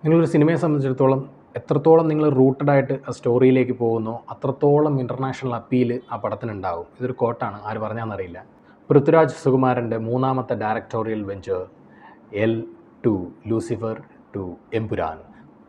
നിങ്ങളൊരു സിനിമയെ സംബന്ധിച്ചിടത്തോളം എത്രത്തോളം നിങ്ങൾ റൂട്ടഡായിട്ട് ആ സ്റ്റോറിയിലേക്ക് പോകുന്നോ അത്രത്തോളം ഇൻ്റർനാഷണൽ അപ്പീൽ ആ പടത്തിനുണ്ടാകും. ഇതൊരു കോട്ടാണ്, ആര് പറഞ്ഞാണെന്നറിയില്ല. പൃഥ്വിരാജ് സുകുമാരൻ്റെ മൂന്നാമത്തെ directorial venture L two Lucifer two Empuraan,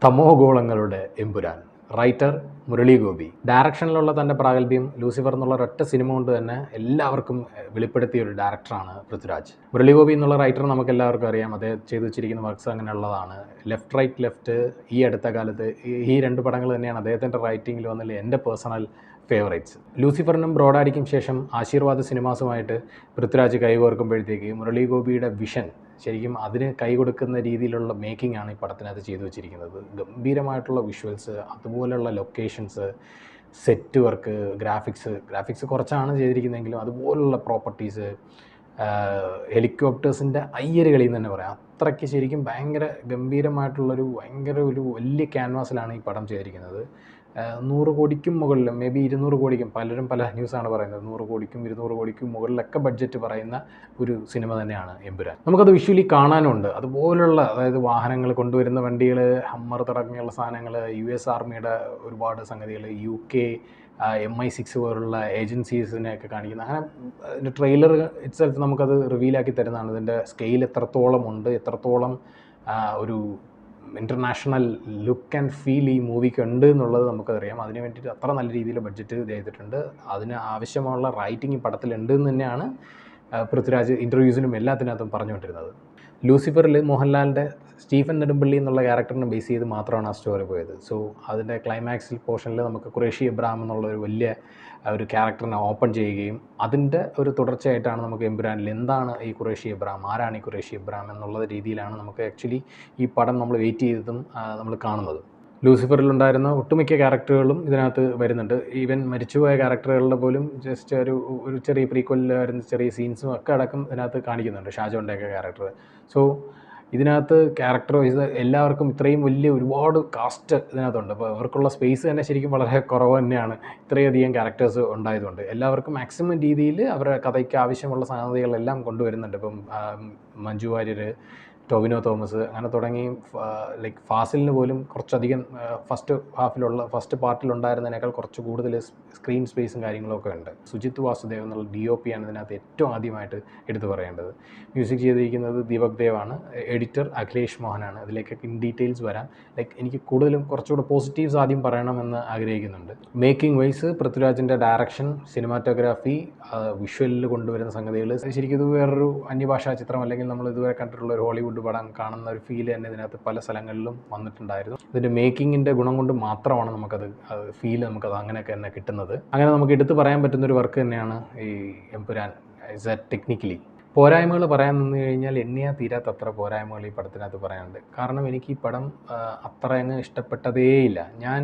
തമോഗോളങ്ങളുടെ എമ്പുരാൻ. റൈറ്റർ മുരളി ഗോപി. ഡയറക്ഷനിലുള്ള തൻ്റെ പ്രാഗൽഭ്യം ലൂസിഫർ എന്നുള്ള ഒരൊറ്റ സിനിമ കൊണ്ട് തന്നെ എല്ലാവർക്കും വെളിപ്പെടുത്തിയ ഒരു ഡയറക്ടറാണ് പൃഥ്വിരാജ്. മുരളി ഗോപി എന്നുള്ള റൈറ്റർ നമുക്ക് എല്ലാവർക്കും അറിയാം. അദ്ദേഹം ചെയ്തു വെച്ചിരിക്കുന്ന വർക്ക്സ് അങ്ങനെയുള്ളതാണ്. ലെഫ്റ്റ് റൈറ്റ് ലെഫ്റ്റ് ഈ അടുത്ത കാലത്ത് ഈ രണ്ട് പടങ്ങൾ തന്നെയാണ് അദ്ദേഹത്തിൻ്റെ റൈറ്റിങ്ങിൽ വന്നില്ല എൻ്റെ പേഴ്സണൽ ഫേവറേറ്റ്സ്. ലൂസിഫറിനും ബ്രോഡാഡിക്കും ശേഷം ആശീർവാദ് സിനിമാസുമായിട്ട് പൃഥ്വിരാജ് കൈകോർക്കുമ്പോഴത്തേക്ക് മുരളി ഗോപിയുടെ വിഷൻ ശരിക്കും അതിന് കൈ കൊടുക്കുന്ന രീതിയിലുള്ള മേക്കിംഗ് ആണ് ഈ പടത്തിനകത്ത് ചെയ്തു വെച്ചിരിക്കുന്നത്. ഗംഭീരമായിട്ടുള്ള വിഷ്വൽസ്, അതുപോലെയുള്ള ലൊക്കേഷൻസ്, സെറ്റ് വർക്ക്, ഗ്രാഫിക്സ് കുറച്ചാണ് ചെയ്തിരിക്കുന്നതെങ്കിലും അതുപോലുള്ള പ്രോപ്പർട്ടീസ്, ഹെലികോപ്റ്റേഴ്സിൻ്റെ അയ്യരുകളിൽ നിന്ന് തന്നെ പറയാം. അത്രയ്ക്ക് ശരിക്കും ഭയങ്കര ഗംഭീരമായിട്ടുള്ളൊരു ഒരു വലിയ ക്യാൻവാസിലാണ് ഈ പടം ചെയ്തിരിക്കുന്നത്. 100 കോടിക്കും മുകളിൽ, മേ ബി 200 കോടിക്കും, പലരും പല ന്യൂസാണ് പറയുന്നത്, 100 കോടിക്കും 200 കോടിക്കും മുകളിലൊക്കെ ബഡ്ജറ്റ് പറയുന്ന ഒരു സിനിമ തന്നെയാണ് എമ്പുരാൻ. നമുക്കത് വിഷ്വലി കാണാനുണ്ട്. അതുപോലുള്ള, അതായത് വാഹനങ്ങൾ കൊണ്ടുവരുന്ന വണ്ടികൾ, ഹമ്മർ തുടങ്ങിയുള്ള സാധനങ്ങൾ, US ആർമിയുടെ ഒരുപാട് സംഗതികൾ, UK MI6 പോലുള്ള ഏജൻസീസിനെയൊക്കെ കാണിക്കുന്ന, അങ്ങനെ അതിൻ്റെ ട്രെയിലർ ഇറ്റ്സെൽഫ് നമുക്കത് റിവീലാക്കി തരുന്നതാണ്. ഇതിൻ്റെ സ്കെയിൽ എത്രത്തോളം ഉണ്ട്, എത്രത്തോളം ഒരു ഇൻ്റർനാഷണൽ ലുക്ക് ആൻഡ് ഫീൽ ഈ മൂവിക്ക് ഉണ്ട് എന്നുള്ളത് നമുക്കറിയാം. അതിന് വേണ്ടിയിട്ട് അത്ര നല്ല രീതിയിൽ ബഡ്ജറ്റ് ചെയ്തിട്ടുണ്ട്. അതിന് ആവശ്യമുള്ള റൈറ്റിംഗ് ഈ പടത്തിലുണ്ട് എന്ന് തന്നെയാണ് പൃഥ്വിരാജ് ഇൻ്റർവ്യൂസിലും എല്ലാത്തിനകത്തും പറഞ്ഞുകൊണ്ടിരുന്നത്. ലൂസിഫറിൽ മോഹൻലാലിൻ്റെ സ്റ്റീഫൻ നെടുമ്പള്ളി എന്നുള്ള ക്യാരക്ടറിനെ ബേസ് ചെയ്ത് മാത്രമാണ് ആ സ്റ്റോറി പോയത്. സോ അതിൻ്റെ ക്ലൈമാക്സിൽ പോർഷനിൽ നമുക്ക് ഖുറേഷി എബ്രഹാം എന്നുള്ള ഒരു വലിയ ഒരു ക്യാരക്ടറിനെ ഓപ്പൺ ചെയ്യുകയും അതിൻ്റെ ഒരു തുടർച്ചയായിട്ടാണ് നമുക്ക് എമ്പുരാനിൽ എന്താണ് ഈ ഖുറേഷി എബ്രഹാം, ആരാണ് ഈ ഖുറേഷി എബ്രഹാം എന്നുള്ള രീതിയിലാണ് നമുക്ക് ആക്ച്വലി ഈ പടം നമ്മൾ വെയിറ്റ് ചെയ്തതും നമ്മൾ കാണുന്നത്. ലൂസിഫറിലുണ്ടായിരുന്ന ഒട്ടുമിക്ക ക്യാരക്ടറുകളും ഇതിനകത്ത് വരുന്നുണ്ട്. ഈവൻ മരിച്ചുപോയ ക്യാരക്ടറുകളുടെ പോലും ജസ്റ്റ് ഒരു ചെറിയ പ്രീക്വലിൽ വരുന്ന ചെറിയ സീൻസും ഒക്കെ അടക്കം ഇതിനകത്ത് കാണിക്കുന്നുണ്ട്, ഷാജോൻ്റെയൊക്കെ ക്യാരക്ടർ. സോ ഇതിനകത്ത് ക്യാരക്ടർ വൈസ് എല്ലാവർക്കും ഇത്രയും വലിയ ഒരുപാട് കാസ്റ്റ് ഇതിനകത്തുണ്ട്. അപ്പോൾ ഇവർക്കുള്ള സ്പേസ് തന്നെ ശരിക്കും വളരെ കുറവ് തന്നെയാണ്, ഇത്രയധികം ക്യാരക്ടേഴ്സ് ഉണ്ടായതുകൊണ്ട്. എല്ലാവർക്കും മാക്സിമം രീതിയിൽ അവരുടെ കഥയ്ക്ക് ആവശ്യമുള്ള സംഗതികളെല്ലാം കൊണ്ടുവരുന്നുണ്ട്. ഇപ്പം മഞ്ജു വാര്യർ, ടോവിനോ തോമസ്, അങ്ങനെ തുടങ്ങി ലൈക്ക് ഫാസിലിന് പോലും കുറച്ചധികം ഫസ്റ്റ് പാർട്ടിലുണ്ടായിരുന്നതിനേക്കാൾ കുറച്ച് കൂടുതൽ സ്ക്രീൻ സ്പേസും കാര്യങ്ങളൊക്കെ ഉണ്ട്. സുജിത് വാസുദേവ് എന്നുള്ള DOP ആണ് ഇതിനകത്ത് ഏറ്റവും ആദ്യമായിട്ട് എടുത്തു പറയേണ്ടത്. മ്യൂസിക് ചെയ്തിരിക്കുന്നത് ദീപക് ദേവാണ്. എഡിറ്റർ അഖിലേഷ് മോഹനാണ്. അതിലേക്കൊക്കെ ഇൻ ഡീറ്റെയിൽസ് വരാം. ലൈക്ക് എനിക്ക് കൂടുതലും കുറച്ചുകൂടെ പോസിറ്റീവ്സ് ആദ്യം പറയണമെന്ന് ആഗ്രഹിക്കുന്നുണ്ട്. മേക്കിംഗ് വൈസ് പൃഥ്വിരാജിൻ്റെ ഡയറക്ഷൻ, സിനിമാറ്റോഗ്രാഫി, വിഷ്വലിൽ കൊണ്ടുവരുന്ന സംഗതികൾ, ശരിക്കും ഇത് വേറൊരു അന്യഭാഷാ ചിത്രം അല്ലെങ്കിൽ നമ്മൾ ഇതുവരെ കണ്ടിട്ടുള്ള ഒരു ഹോളിവുഡ് പടം കാണുന്ന ഒരു ഫീൽ തന്നെ ഇതിനകത്ത് പല സ്ഥലങ്ങളിലും വന്നിട്ടുണ്ടായിരുന്നു. ഇതിൻ്റെ മേക്കിങ്ങിൻ്റെ ഗുണം കൊണ്ട് മാത്രമാണ് നമുക്കത് നമുക്കത് അങ്ങനെയൊക്കെ തന്നെ കിട്ടുന്നത്. അങ്ങനെ നമുക്ക് എടുത്തു പറയാൻ പറ്റുന്നൊരു വർക്ക് തന്നെയാണ് ഈ എമ്പുരാൻ. ഇസ് എ ടെക്നിക്കലി പോരായ്മകൾ പറയാൻ നിന്ന് കഴിഞ്ഞാൽ എണ്ണിയാൽ തീരാത്തത്ര പോരായ്മകൾ ഈ പടത്തിനകത്ത് പറയാനുണ്ട്. കാരണം എനിക്ക് ഈ പടം അത്ര അങ്ങ് ഇഷ്ടപ്പെട്ടതേയില്ല. ഞാൻ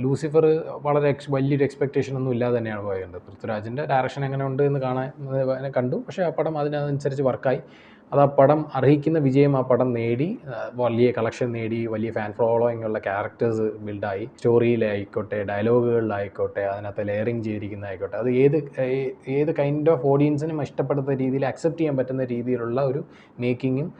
ലൂസിഫർ വളരെ വലിയൊരു എക്സ്പെക്റ്റേഷൻ ഒന്നും ഇല്ലാതെ തന്നെയാണ് പോയത്. പൃഥ്വിരാജിൻ്റെ ഡയറക്ഷൻ എങ്ങനെ ഉണ്ട് എന്ന് കണ്ടു. പക്ഷേ ആ പടം അതിനനുസരിച്ച് വർക്കായി. അത് ആ പടം അർഹിക്കുന്ന വിജയം ആ പടം നേടി, വലിയ കളക്ഷൻ നേടി, വലിയ ഫാൻ ഫോളോയിങ് ഉള്ള ക്യാരക്ടേഴ്സ് ബിൽഡായി. സ്റ്റോറിയിലായിക്കോട്ടെ, ഡയലോഗുകളിലായിക്കോട്ടെ, അതിനകത്ത് ലെയറിങ് ചെയ്തിരിക്കുന്നതായിക്കോട്ടെ, അത് ഏത് കൈൻഡ് ഓഫ് ഓഡിയൻസിനും ഇഷ്ടപ്പെടുന്ന രീതിയിൽ അക്സെപ്റ്റ് ചെയ്യാൻ പറ്റുന്ന രീതിയിലുള്ള ഒരു മേക്കിങ്ങും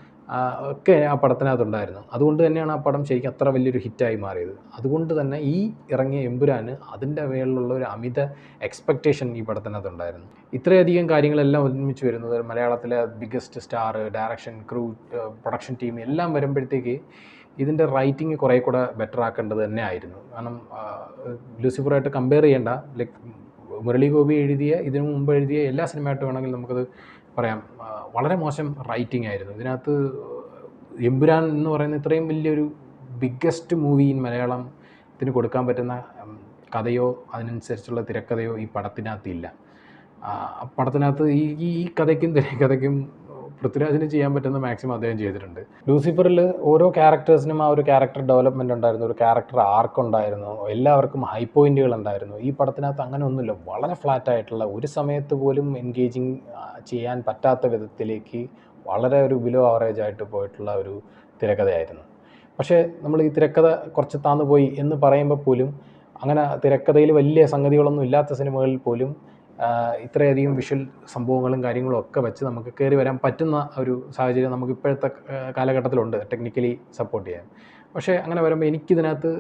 ഒക്കെ ആ പടത്തിനകത്തുണ്ടായിരുന്നു. അതുകൊണ്ട് തന്നെയാണ് ആ പടം ശരിക്കും അത്ര വലിയൊരു ഹിറ്റായി മാറിയത്. അതുകൊണ്ട് തന്നെ ഈ ഇറങ്ങിയ എമ്പുരാന് അതിൻ്റെ മേലുള്ള ഒരു അമിത എക്സ്പെക്റ്റേഷൻ ഈ പടത്തിനകത്തുണ്ടായിരുന്നു. ഇത്രയധികം കാര്യങ്ങളെല്ലാം ഒരുമിച്ച് വരുന്നത്, മലയാളത്തിലെ biggest star, direction, crew, production team എല്ലാം വരുമ്പോഴത്തേക്ക് ഇതിൻ്റെ റൈറ്റിംഗ് കുറേ കൂടെ ബെറ്റർ ആക്കേണ്ടത് തന്നെ ആയിരുന്നു. കാരണം ലൂസിഫറായിട്ട് കമ്പയർ ചെയ്യേണ്ട, ലൈക്ക് മുരളി ഗോപി ഇതിനു മുമ്പ് എഴുതിയ എല്ലാ സിനിമയായിട്ട് വേണമെങ്കിൽ നമുക്കത് പറയാം, വളരെ മോശം റൈറ്റിംഗ് ആയിരുന്നു. ഇതിനകത്ത് എമ്പുരാൻ എന്ന് പറയുന്ന ഇത്രയും വലിയൊരു ബിഗ്ഗസ്റ്റ് മൂവി ഇൻ മലയാളത്തിന് കൊടുക്കാൻ പറ്റുന്ന കഥയോ അതിനനുസരിച്ചുള്ള തിരക്കഥയോ ഈ പടത്തിനകത്തില്ല. പടത്തിനകത്ത് ഈ കഥയ്ക്കും തിരക്കഥയ്ക്കും പൃഥ്വിരാജിന് ചെയ്യാൻ പറ്റുന്ന മാക്സിമം അദ്ദേഹം ചെയ്തിട്ടുണ്ട്. ലൂസിഫറിൽ ഓരോ ക്യാരക്ടേഴ്സിനും ആ ഒരു ക്യാരക്ടർ ഡെവലപ്മെൻറ്റ് ഉണ്ടായിരുന്നു, ഒരു ക്യാരക്ടർ ആർക്ക് ഉണ്ടായിരുന്നു, എല്ലാവർക്കും ഹൈ പോയിൻറ്റുകൾ ഉണ്ടായിരുന്നു. ഈ പടത്തിനകത്ത് അങ്ങനെ ഒന്നുമില്ല. വളരെ ഫ്ലാറ്റായിട്ടുള്ള, ഒരു സമയത്ത് പോലും എൻഗേജിങ് ചെയ്യാൻ പറ്റാത്ത വിധത്തിലേക്ക് വളരെ ഒരു ബിലോ ആവറേജ് ആയിട്ട് പോയിട്ടുള്ള ഒരു തിരക്കഥയായിരുന്നു. പക്ഷേ നമ്മൾ ഈ തിരക്കഥ കുറച്ച് താന്നു പോയി എന്ന് പറയുമ്പോൾ പോലും, അങ്ങനെ തിരക്കഥയിൽ വലിയ സംഗതികളൊന്നും ഇല്ലാത്ത സിനിമകളിൽ പോലും ഇത്രയധികം വിഷ്വൽ സംഭവങ്ങളും കാര്യങ്ങളും ഒക്കെ വെച്ച് നമുക്ക് കയറി വരാൻ പറ്റുന്ന ഒരു സാഹചര്യം നമുക്ക് ഇപ്പോഴത്തെ കാലഘട്ടത്തിലുണ്ട് ടെക്നിക്കലി സപ്പോർട്ട് ചെയ്യാൻ. പക്ഷേ അങ്ങനെ വരുമ്പോൾ എനിക്കിതിനകത്ത്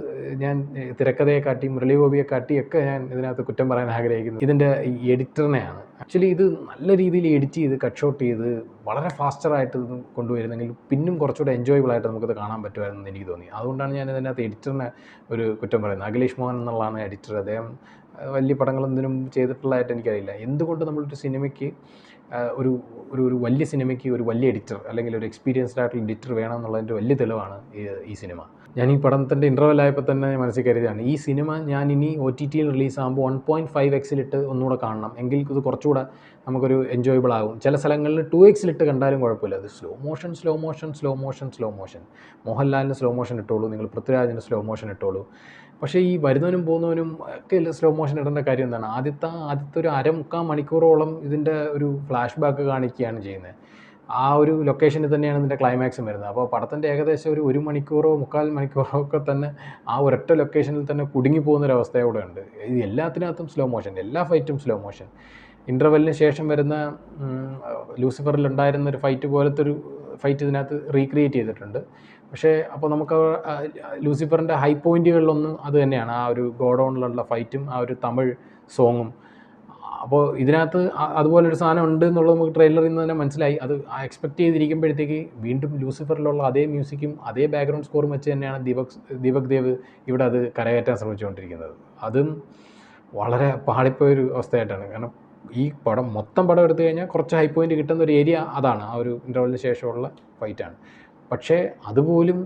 ഞാൻ തിരക്കഥയെക്കാട്ടി മുരളി ഗോപിയെക്കാട്ടിയൊക്കെ ഞാൻ ഇതിനകത്ത് കുറ്റം പറയാൻ ആഗ്രഹിക്കുന്നത് ഇതിൻ്റെ ഈ എഡിറ്ററിനെയാണ്. ആക്ച്വലി ഇത് നല്ല രീതിയിൽ എഡിറ്റ് ചെയ്ത് കട്ട് ഷോട്ട് ചെയ്ത് വളരെ ഫാസ്റ്ററായിട്ട് ഇത് കൊണ്ടുവരുന്നെങ്കിൽ പിന്നും കുറച്ചുകൂടെ എൻജോയബിളായിട്ട് നമുക്കത് കാണാൻ പറ്റുമായിരുന്നെന്ന് എനിക്ക് തോന്നി. അതുകൊണ്ടാണ് ഞാൻ ഇതിനകത്ത് എഡിറ്ററിനെ ഒരു കുറ്റം പറയുന്നത്. അഖിലേഷ് മോഹൻ എന്നുള്ളതാണ് എഡിറ്റർ. അദ്ദേഹം വലിയ പടങ്ങളൊന്നിനും ചെയ്തിട്ടുള്ളതായിട്ട് എനിക്കറിയില്ല. എന്തുകൊണ്ട് നമ്മളൊരു സിനിമയ്ക്ക് ഒരു ഒരു ഒരു വലിയ സിനിമയ്ക്ക് ഒരു വലിയ എഡിറ്റർ അല്ലെങ്കിൽ ഒരു എക്സ്പീരിയൻസ്ഡ് ആയിട്ടുള്ള എഡിറ്റർ വേണം എന്നുള്ളതിൻ്റെ വലിയ തെളിവാണ് ഈ സിനിമ. ഞാൻ ഈ പടത്തിൻ്റെ ഇൻ്റർവെല്ലായപ്പോൾ തന്നെ മനസ്സിൽ കരുതിയാണ് ഈ സിനിമ ഞാൻ ഇനി OTTയിൽ റിലീസാകുമ്പോൾ 1.5x ഒന്നുകൂടെ കാണണം, എങ്കിൽ ഇത് കുറച്ചുകൂടെ നമുക്കൊരു എൻജോയബിൾ ആകും. ചില സ്ഥലങ്ങളിൽ 2x കണ്ടാലും കുഴപ്പമില്ല. അത് സ്ലോ മോഷൻ. മോഹൻലാലിന് സ്ലോ മോഷൻ ഇട്ടോളൂ, നിങ്ങൾ പൃഥ്വിരാജിന് സ്ലോ മോഷൻ ഇട്ടോളൂ. പക്ഷേ ഈ വരുന്നവനും പോകുന്നവനും ഒക്കെ സ്ലോ മോഷൻ ഇടേണ്ട കാര്യം എന്താണ്? ആദ്യത്തെ ഒരു 1/4 മണിക്കൂറോളം ഇതിൻ്റെ ഒരു ഫ്ലാഷ് ബാക്ക് കാണിക്കുകയാണ് ചെയ്യുന്നത്. ആ ഒരു ലൊക്കേഷനിൽ തന്നെയാണ് ഇതിൻ്റെ ക്ലൈമാക്സും വരുന്നത്. അപ്പോൾ പടത്തിൻ്റെ ഏകദേശം ഒരു 1 മണിക്കൂറോ 3/4 മണിക്കൂറോ ഒക്കെ തന്നെ ആ ഒരൊറ്റ ലൊക്കേഷനിൽ തന്നെ കുടുങ്ങിപ്പോകുന്നൊരവസ്ഥ ഇവിടെ ഉണ്ട്. ഇത് എല്ലാത്തിനകത്തും സ്ലോ മോഷൻ, എല്ലാ ഫൈറ്റും സ്ലോ മോഷൻ. ഇൻ്റർവെല്ലിന് ശേഷം വരുന്ന ലൂസിഫറിലുണ്ടായിരുന്നൊരു ഫൈറ്റ് പോലത്തെ ഒരു ഫൈറ്റ് ഇതിനകത്ത് റീക്രിയേറ്റ് ചെയ്തിട്ടുണ്ട്. പക്ഷേ അപ്പോൾ നമുക്ക് ലൂസിഫറിൻ്റെ ഹൈ പോയിൻറ്റുകളിലൊന്നും അത് തന്നെയാണ്, ആ ഒരു ഗോഡൗണിലുള്ള ഫൈറ്റും ആ ഒരു തമിഴ് സോങ്ങും. അപ്പോൾ ഇതിനകത്ത് അതുപോലൊരു സാധനം ഉണ്ട് എന്നുള്ളത് നമുക്ക് ട്രെയിലറിൽ നിന്ന് തന്നെ മനസ്സിലായി. അത് എക്സ്പെക്റ്റ് ചെയ്തിരിക്കുമ്പോഴത്തേക്ക് വീണ്ടും ലൂസിഫറിലുള്ള അതേ മ്യൂസിക്കും അതേ ബാക്ക്ഗ്രൗണ്ട് സ്കോറും വെച്ച് തന്നെയാണ് ദീപക് ദേവ് ഇവിടെ അത് കരകയറ്റാൻ ശ്രമിച്ചുകൊണ്ടിരിക്കുന്നത്. അതും വളരെ പാളിപ്പോയൊരു അവസ്ഥയായിട്ടാണ്. കാരണം ഈ മൊത്തം പടം എടുത്തു കഴിഞ്ഞാൽ കുറച്ച് ഹൈ പോയിൻ്റ് കിട്ടുന്ന ഒരു ഏരിയ അതാണ്, ആ ഒരു ഇൻ്റർവെല്ലിന് ശേഷമുള്ള ഫൈറ്റാണ്. പക്ഷേ അതുപോലും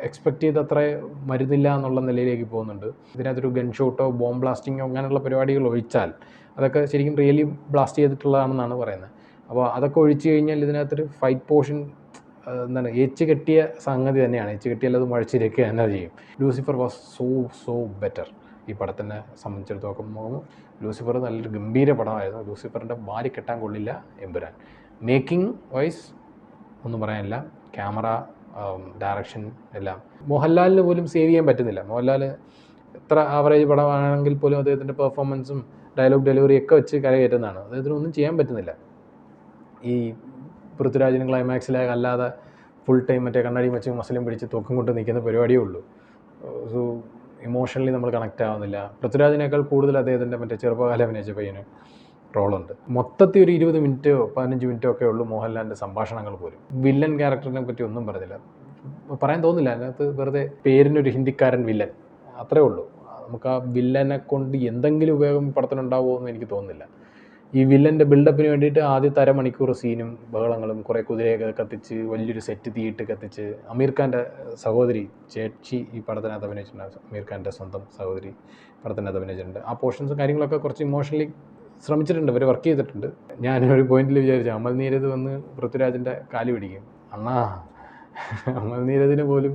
എക്സ്പെക്റ്റ് ചെയ്തത്ര മരുന്നില്ല എന്നുള്ള നിലയിലേക്ക് പോകുന്നുണ്ട്. ഇതിനകത്തൊരു ഗൺ ഷോട്ടോ ബോംബ് ബ്ലാസ്റ്റിങ്ങോ അങ്ങനെയുള്ള പരിപാടികൾ ഒഴിച്ചാൽ അതൊക്കെ ശരിക്കും റിയലി ബ്ലാസ്റ്റ് ചെയ്തിട്ടുള്ളതാണെന്നാണ് പറയുന്നത്. അപ്പോൾ അതൊക്കെ ഒഴിച്ചു കഴിഞ്ഞാൽ ഇതിനകത്തൊരു ഫൈറ്റ് പോർഷൻ എന്താണ് ഏച്ച് കെട്ടിയ സംഗതി തന്നെയാണ്. ഏച്ച് കെട്ടിയാൽ അത് മുഴച്ചിരിക്കുക തന്നെ ചെയ്യും. Lucifer was so better. ഈ പടത്തിനെ സംബന്ധിച്ചിടത്ത് നോക്കുമ്പോൾ ലൂസിഫർ നല്ലൊരു ഗംഭീര പടമായിരുന്നു. ലൂസിഫറിൻ്റെ വാരി കെട്ടാൻ കൊള്ളില്ല എമ്പുരാൻ. മേക്കിംഗ് വൈസ് ഒന്നും പറയാനില്ല. ക്യാമറ, ഡയറക്ഷൻ എല്ലാം മോഹൻലാലിന് പോലും സേവ് ചെയ്യാൻ പറ്റുന്നില്ല. മോഹൻലാൽ എത്ര ആവറേജ് പടമാണെങ്കിൽ പോലും അദ്ദേഹത്തിൻ്റെ പെർഫോമൻസും ഡയലോഗ് ഡെലിവറിയൊക്കെ വെച്ച് കരകയറ്റുന്നതാണ്. അദ്ദേഹത്തിനൊന്നും ചെയ്യാൻ പറ്റുന്നില്ല. ഈ പൃഥ്വിരാജിന് ക്ലൈമാക്സിലെ അല്ലാതെ ഫുൾ ടൈം മറ്റേ കണ്ണാടി വെച്ച് മസിലും പിടിച്ച് തൊക്കും കൊണ്ട് നിൽക്കുന്ന പരിപാടിയേ ഉള്ളൂ. സോ ഇമോഷണലി നമ്മൾ കണക്റ്റ് ആവുന്നില്ല. പൃഥ്വിരാജിനേക്കാൾ കൂടുതൽ അദ്ദേഹത്തിൻ്റെ മറ്റേ ചെറുപ്പകാലം അഭിനയിച്ച പയ്യന് റോളുണ്ട്. മൊത്തത്തിൽ ഒരു 20 മിനിറ്റോ 15 മിനിറ്റോ ഒക്കെ ഉള്ളൂ മോഹൻലാലിൻ്റെ സംഭാഷണങ്ങൾ പോലും. വില്ലൻ ക്യാരക്ടറിനെ പറ്റി ഒന്നും പറഞ്ഞില്ല, പറയാൻ തോന്നില്ല. അതിനകത്ത് വെറുതെ പേരിനൊരു ഹിന്ദിക്കാരൻ വില്ലൻ, അത്രേ ഉള്ളൂ. നമുക്ക് ആ വില്ലനെ കൊണ്ട് എന്തെങ്കിലും ഉപയോഗം പടത്തിനുണ്ടാവുമോ എന്ന് എനിക്ക് തോന്നുന്നില്ല. ഈ വില്ലൻ്റെ ബിൽഡപ്പിന് വേണ്ടിയിട്ട് ആദ്യത്തെ അരമണിക്കൂർ സീനും ബഹളങ്ങളും, കുറേ കുതിരയൊക്കെ കത്തിച്ച് വലിയൊരു സെറ്റ് തീയിട്ട് കത്തിച്ച്, അമീർ ഖാൻ്റെ സഹോദരി ചേച്ചി ഈ പടത്തിനകത്ത് അഭിനയിച്ചിട്ടുണ്ട്. അമീർ ഖാൻ്റെ സ്വന്തം സഹോദരി പടത്തിനകത്ത് അഭിനയിച്ചിട്ടുണ്ട്. ആ പോർഷൻസും കാര്യങ്ങളൊക്കെ കുറച്ച് ഇമോഷണലി ശ്രമിച്ചിട്ടുണ്ട്, അവർ വർക്ക് ചെയ്തിട്ടുണ്ട്. ഞാനൊരു പോയിന്റിൽ വിചാരിച്ചു അമൽ നീരദ് വന്ന് പൃഥ്വിരാജിൻ്റെ കാല് പിടിക്കും. അണ്ണാ, അമൽ നീരദിന് പോലും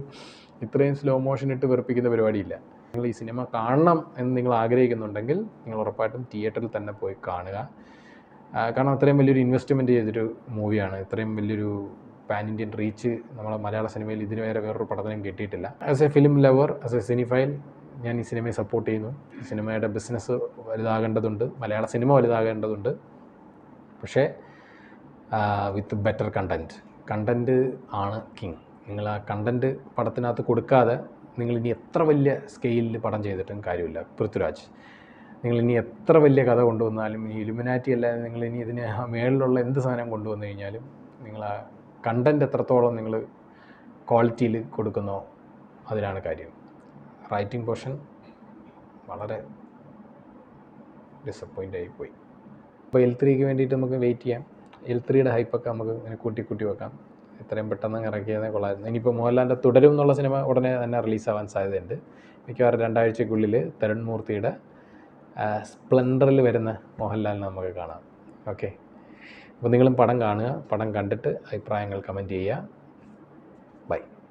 ഇത്രയും സ്ലോ മോഷൻ ഇട്ട് വെറുപ്പിക്കുന്ന പരിപാടിയില്ല. നിങ്ങൾ ഈ സിനിമ കാണണം എന്ന് നിങ്ങൾ ആഗ്രഹിക്കുന്നുണ്ടെങ്കിൽ നിങ്ങൾ ഉറപ്പായിട്ടും തിയേറ്ററിൽ തന്നെ പോയി കാണുക. കാരണം അത്രയും വലിയൊരു ഇൻവെസ്റ്റ്മെൻറ്റ് ചെയ്തൊരു മൂവിയാണ്. ഇത്രയും വലിയൊരു പാൻ ഇന്ത്യൻ റീച്ച് നമ്മളെ മലയാള സിനിമയിൽ ഇതിന് വേറൊരു പടത്തിനും കിട്ടിയിട്ടില്ല. As A film lover, as A cinephile, ഞാൻ ഈ സിനിമയെ സപ്പോർട്ട് ചെയ്യുന്നു. ഈ സിനിമയുടെ ബിസിനസ് വലുതാകേണ്ടതുണ്ട്, മലയാള സിനിമ വലുതാകേണ്ടതുണ്ട്. പക്ഷേ വിത്ത് ബെറ്റർ കണ്ടൻറ്റ് ആണ് കിങ്. നിങ്ങൾ ആ കണ്ടൻറ്റ് പടത്തിനകത്ത് കൊടുക്കാതെ നിങ്ങളിനി എത്ര വലിയ സ്കെയിലിൽ പടം ചെയ്തിട്ടും കാര്യമില്ല. പൃഥ്വിരാജ്, നിങ്ങളിനി എത്ര വലിയ കഥ കൊണ്ടുവന്നാലും, ഈ ഇലുമിനാറ്റി അല്ലാതെ നിങ്ങളിനി ഇതിന് മേളിലുള്ള എന്ത് സാധനം കൊണ്ടുവന്നു കഴിഞ്ഞാലും നിങ്ങൾ ആ കണ്ടൻറ്റ് എത്രത്തോളം നിങ്ങൾ ക്വാളിറ്റിയിൽ കൊടുക്കുന്നോ അതിലാണ് കാര്യം. റൈറ്റിംഗ് പോർഷൻ വളരെ ഡിസപ്പോയിൻ്റ് ആയിപ്പോയി. അപ്പോൾ L3ക്ക് വേണ്ടിയിട്ട് നമുക്ക് വെയിറ്റ് ചെയ്യാം. L3യുടെ ഹൈപ്പൊക്കെ നമുക്ക് ഇങ്ങനെ കൂട്ടി വെക്കാം. എത്രയും പെട്ടെന്ന് ഇറക്കിയതേ കൊള്ളായിരുന്നു. ഇനിയിപ്പോൾ മോഹൻലാലിൻ്റെ തുടരും എന്നുള്ള സിനിമ ഉടനെ തന്നെ റിലീസാവാൻ സാധ്യതയുണ്ട്. മിക്കവാറും 2 ആഴ്ചയ്ക്കുള്ളിൽ തരുൺ മൂർത്തിയുടെ സ്പ്ലെൻഡറിൽ വരുന്ന മോഹൻലാലിനെ നമുക്ക് കാണാം. ഓക്കെ, അപ്പോൾ നിങ്ങളും പടം കാണുക. പടം കണ്ടിട്ട് അഭിപ്രായങ്ങൾ കമൻറ്റ് ചെയ്യുക.